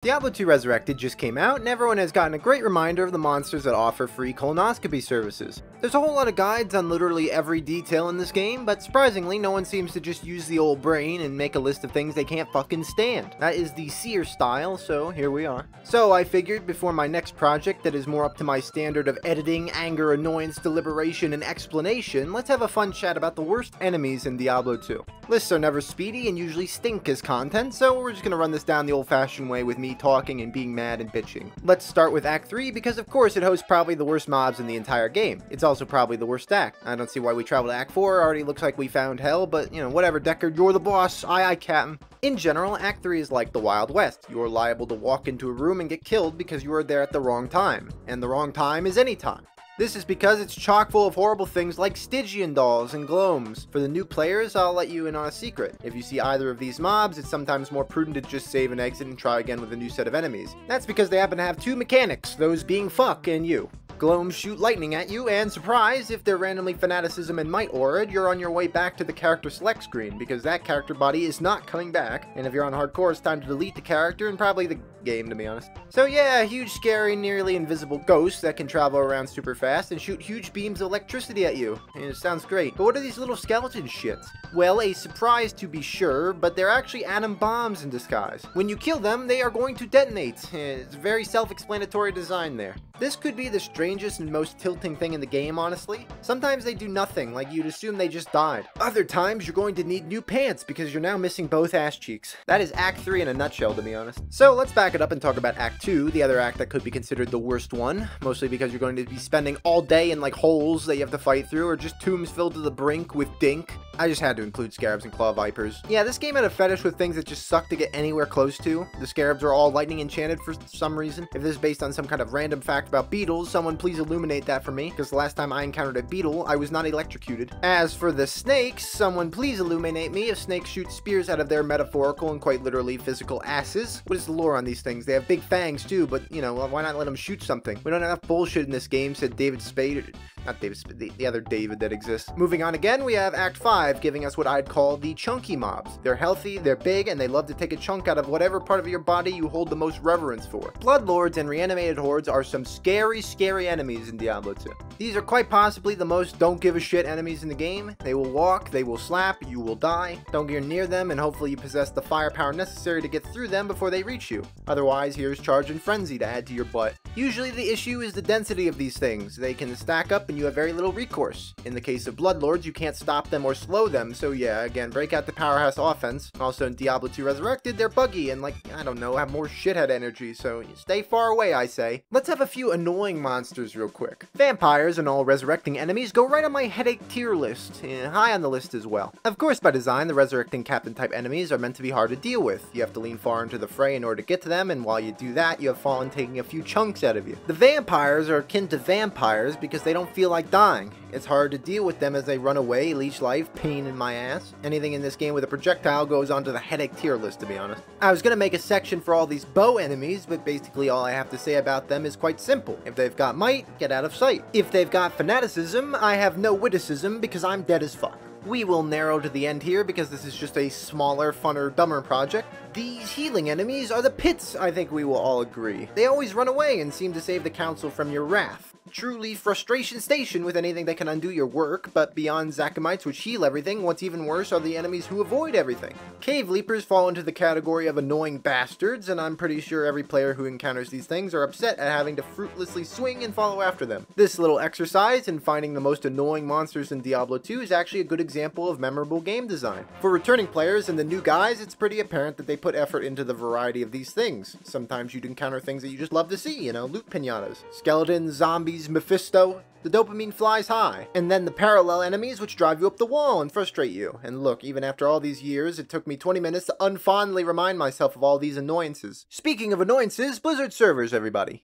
Diablo 2 Resurrected just came out, and everyone has gotten a great reminder of the monsters that offer free colonoscopy services. There's a whole lot of guides on literally every detail in this game, but surprisingly, no one seems to just use the old brain and make a list of things they can't fucking stand. That is the seer style, so here we are. So I figured before my next project that is more up to my standard of editing, anger, annoyance, deliberation, and explanation, let's have a fun chat about the worst enemies in Diablo 2. Lists are never speedy and usually stink as content, so we're just gonna run this down the old-fashioned way with me talking and being mad and bitching. Let's start with Act 3 because of course it hosts probably the worst mobs in the entire game. It's also probably the worst act. I don't see why we travel to Act 4, already looks like we found hell, but you know, whatever, Deckard, you're the boss, aye Captain. In general, Act 3 is like the Wild West. You are liable to walk into a room and get killed because you are there at the wrong time. And the wrong time is any time. This is because it's chock full of horrible things like Stygian Dolls and Gloams. For the new players, I'll let you in on a secret. If you see either of these mobs, it's sometimes more prudent to just save and exit and try again with a new set of enemies. That's because they happen to have two mechanics, those being fuck and you. Gloams shoot lightning at you, and surprise, if they're randomly fanaticism and might aura'd, you're on your way back to the character select screen, because that character body is not coming back, and if you're on hardcore, it's time to delete the character and probably the game, to be honest. So yeah, huge, scary, nearly invisible ghosts that can travel around super fast and shoot huge beams of electricity at you. And it sounds great. But what are these little skeleton shits? Well, a surprise to be sure, but they're actually atom bombs in disguise. When you kill them, they are going to detonate. It's a very self-explanatory design there. This could be the strangest and most tilting thing in the game, honestly. Sometimes they do nothing, like you'd assume they just died. Other times, you're going to need new pants because you're now missing both ass cheeks. That is Act 3 in a nutshell, to be honest. So let's back it up and talk about Act 2, the other act that could be considered the worst one, mostly because you're going to be spending all day in like holes that you have to fight through, or just tombs filled to the brink with dink. I just had to include scarabs and claw vipers. Yeah, this game had a fetish with things that just suck to get anywhere close to. The scarabs are all lightning enchanted for some reason. If this is based on some kind of random fact about beetles, someone please illuminate that for me, because the last time I encountered a beetle, I was not electrocuted. As for the snakes, someone please illuminate me if snakes shoot spears out of their metaphorical and quite literally physical asses. What is the lore on these things? They have big fangs too, but you know, why not let them shoot something? We don't have enough bullshit in this game, said David Spade. Not David Spade, the other David that exists. Moving on again, we have Act 5, giving us what I'd call the chunky mobs. They're healthy, they're big, and they love to take a chunk out of whatever part of your body you hold the most reverence for. Bloodlords and reanimated hordes are some scary, scary enemies in Diablo 2. These are quite possibly the most don't give a shit enemies in the game. They will walk, they will slap, you will die. Don't get near them, and hopefully you possess the firepower necessary to get through them before they reach you. Otherwise, here's Charge and Frenzy to add to your butt. Usually the issue is the density of these things. They can stack up and you have very little recourse. In the case of Bloodlords, you can't stop them or slow them, so yeah, again, break out the powerhouse offense. Also in Diablo 2 Resurrected, they're buggy and like, I don't know, have more shithead energy, so stay far away, I say. Let's have a few annoying monsters real quick. Vampires and all resurrecting enemies go right on my headache tier list, high on the list as well. Of course, by design, the resurrecting captain type enemies are meant to be hard to deal with. You have to lean far into the fray in order to get to them, and while you do that, you have Fallen taking a few chunks out of you. The vampires are akin to vampires because they don't feel like dying. It's hard to deal with them as they run away, leech life, pain in my ass. Anything in this game with a projectile goes onto the headache tier list, to be honest. I was gonna make a section for all these bow enemies, but basically all I have to say about them is quite simple. If they've got might, get out of sight. If they've got fanaticism, I have no witticism because I'm dead as fuck. We will narrow to the end here because this is just a smaller, funner, dumber project. These healing enemies are the pits, I think we will all agree. They always run away and seem to save the council from your wrath. Truly frustration station with anything that can undo your work, but beyond Zakamites which heal everything, what's even worse are the enemies who avoid everything. Cave Leapers fall into the category of annoying bastards, and I'm pretty sure every player who encounters these things are upset at having to fruitlessly swing and follow after them. This little exercise in finding the most annoying monsters in Diablo 2 is actually a good example of memorable game design. For returning players and the new guys, it's pretty apparent that they put effort into the variety of these things. Sometimes you'd encounter things that you just love to see, you know, loot pinatas, skeletons, zombies, Mephisto. The dopamine flies high. And then the parallel enemies which drive you up the wall and frustrate you. And look, even after all these years, it took me 20 minutes to unfondly remind myself of all these annoyances. Speaking of annoyances, Blizzard servers, everybody.